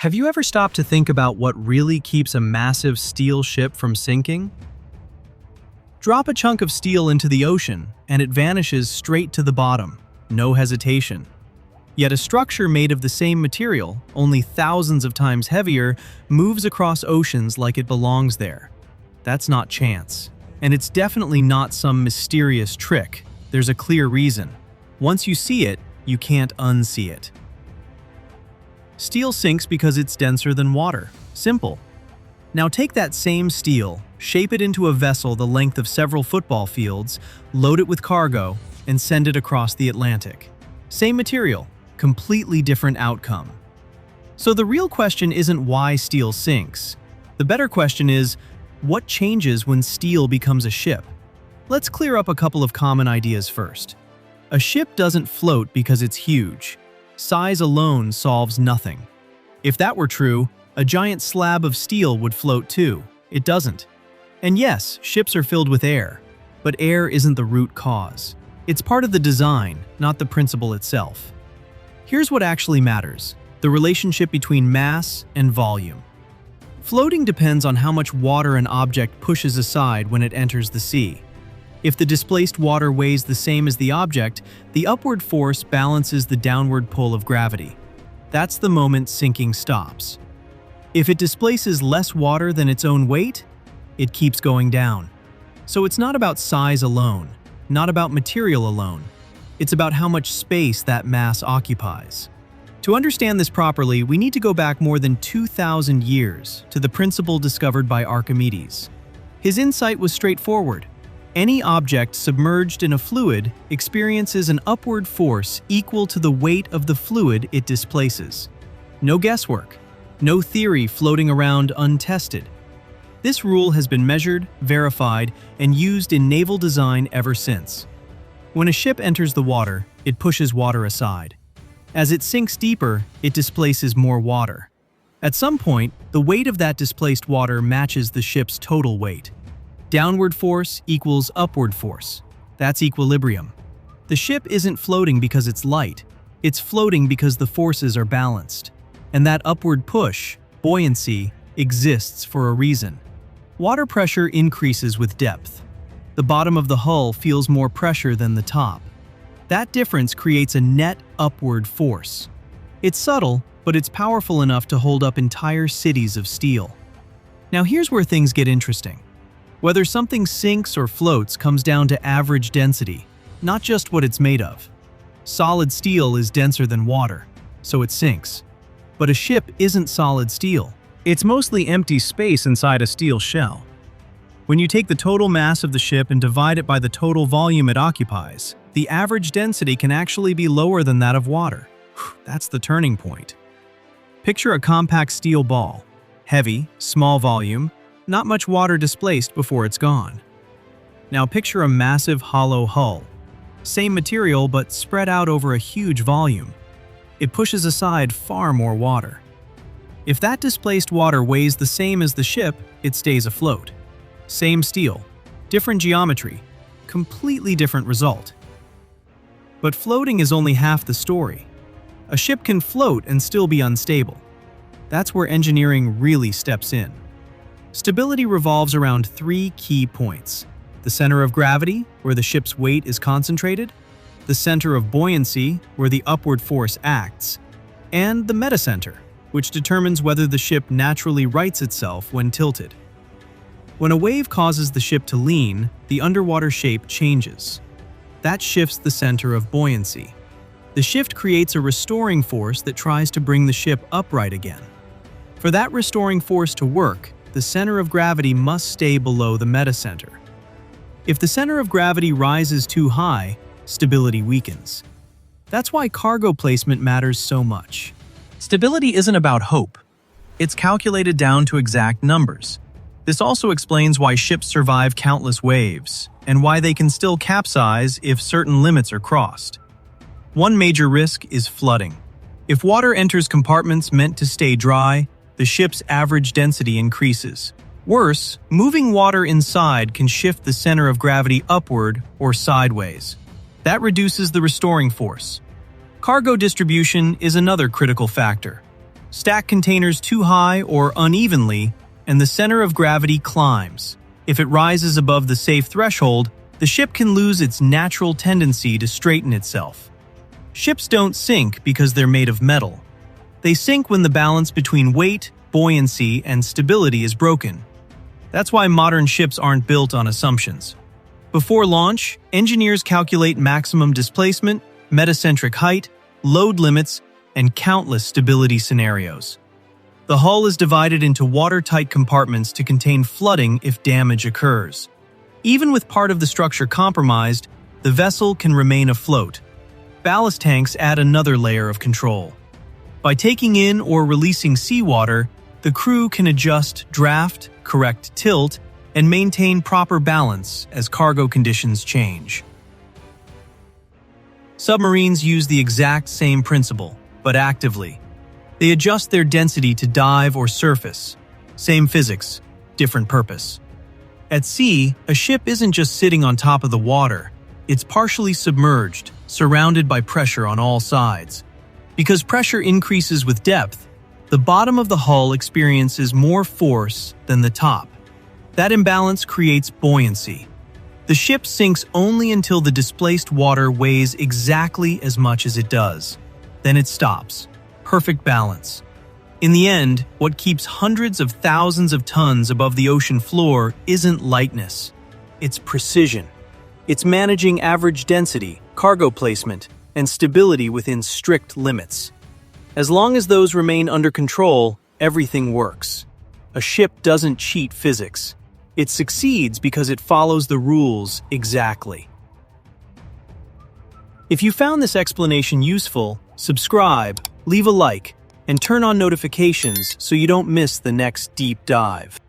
Have you ever stopped to think about what really keeps a massive steel ship from sinking? Drop a chunk of steel into the ocean, and it vanishes straight to the bottom, no hesitation. Yet a structure made of the same material, only thousands of times heavier, moves across oceans like it belongs there. That's not chance. And it's definitely not some mysterious trick. There's a clear reason. Once you see it, you can't unsee it. Steel sinks because it's denser than water. Simple. Now take that same steel, shape it into a vessel the length of several football fields, load it with cargo, and send it across the Atlantic. Same material, completely different outcome. So the real question isn't why steel sinks. The better question is, what changes when steel becomes a ship? Let's clear up a couple of common ideas first. A ship doesn't float because it's huge. Size alone solves nothing. If that were true, a giant slab of steel would float too. It doesn't. And yes, ships are filled with air, but air isn't the root cause. It's part of the design, not the principle itself. Here's what actually matters: the relationship between mass and volume. Floating depends on how much water an object pushes aside when it enters the sea. If the displaced water weighs the same as the object, the upward force balances the downward pull of gravity. That's the moment sinking stops. If it displaces less water than its own weight, it keeps going down. So it's not about size alone, not about material alone. It's about how much space that mass occupies. To understand this properly, we need to go back more than 2,000 years to the principle discovered by Archimedes. His insight was straightforward. Any object submerged in a fluid experiences an upward force equal to the weight of the fluid it displaces. No guesswork, no theory floating around untested. This rule has been measured, verified, and used in naval design ever since. When a ship enters the water, it pushes water aside. As it sinks deeper, it displaces more water. At some point, the weight of that displaced water matches the ship's total weight. Downward force equals upward force. That's equilibrium. The ship isn't floating because it's light. It's floating because the forces are balanced. And that upward push, buoyancy, exists for a reason. Water pressure increases with depth. The bottom of the hull feels more pressure than the top. That difference creates a net upward force. It's subtle, but it's powerful enough to hold up entire cities of steel. Now here's where things get interesting. Whether something sinks or floats comes down to average density, not just what it's made of. Solid steel is denser than water, so it sinks. But a ship isn't solid steel. It's mostly empty space inside a steel shell. When you take the total mass of the ship and divide it by the total volume it occupies, the average density can actually be lower than that of water. That's the turning point. Picture a compact steel ball. Heavy, small volume, not much water displaced before it's gone. Now picture a massive hollow hull. Same material but spread out over a huge volume. It pushes aside far more water. If that displaced water weighs the same as the ship, it stays afloat. Same steel, different geometry, completely different result. But floating is only half the story. A ship can float and still be unstable. That's where engineering really steps in. Stability revolves around three key points: the center of gravity, where the ship's weight is concentrated, the center of buoyancy, where the upward force acts, and the metacenter, which determines whether the ship naturally rights itself when tilted. When a wave causes the ship to lean, the underwater shape changes. That shifts the center of buoyancy. The shift creates a restoring force that tries to bring the ship upright again. For that restoring force to work, the center of gravity must stay below the metacenter. If the center of gravity rises too high, stability weakens. That's why cargo placement matters so much. Stability isn't about hope. It's calculated down to exact numbers. This also explains why ships survive countless waves, and why they can still capsize if certain limits are crossed. One major risk is flooding. If water enters compartments meant to stay dry, the ship's average density increases. Worse, moving water inside can shift the center of gravity upward or sideways. That reduces the restoring force. Cargo distribution is another critical factor. Stack containers too high or unevenly, and the center of gravity climbs. If it rises above the safe threshold, the ship can lose its natural tendency to straighten itself. Ships don't sink because they're made of metal. They sink when the balance between weight, buoyancy, and stability is broken. That's why modern ships aren't built on assumptions. Before launch, engineers calculate maximum displacement, metacentric height, load limits, and countless stability scenarios. The hull is divided into watertight compartments to contain flooding if damage occurs. Even with part of the structure compromised, the vessel can remain afloat. Ballast tanks add another layer of control. By taking in or releasing seawater, the crew can adjust draft, correct tilt, and maintain proper balance as cargo conditions change. Submarines use the exact same principle, but actively. They adjust their density to dive or surface. Same physics, different purpose. At sea, a ship isn't just sitting on top of the water. It's partially submerged, surrounded by pressure on all sides. Because pressure increases with depth, the bottom of the hull experiences more force than the top. That imbalance creates buoyancy. The ship sinks only until the displaced water weighs exactly as much as it does. Then it stops. Perfect balance. In the end, what keeps hundreds of thousands of tons above the ocean floor isn't lightness. It's precision. It's managing average density, cargo placement, and stability within strict limits. As long as those remain under control, everything works. A ship doesn't cheat physics. It succeeds because it follows the rules exactly. If you found this explanation useful, subscribe, leave a like, and turn on notifications so you don't miss the next deep dive.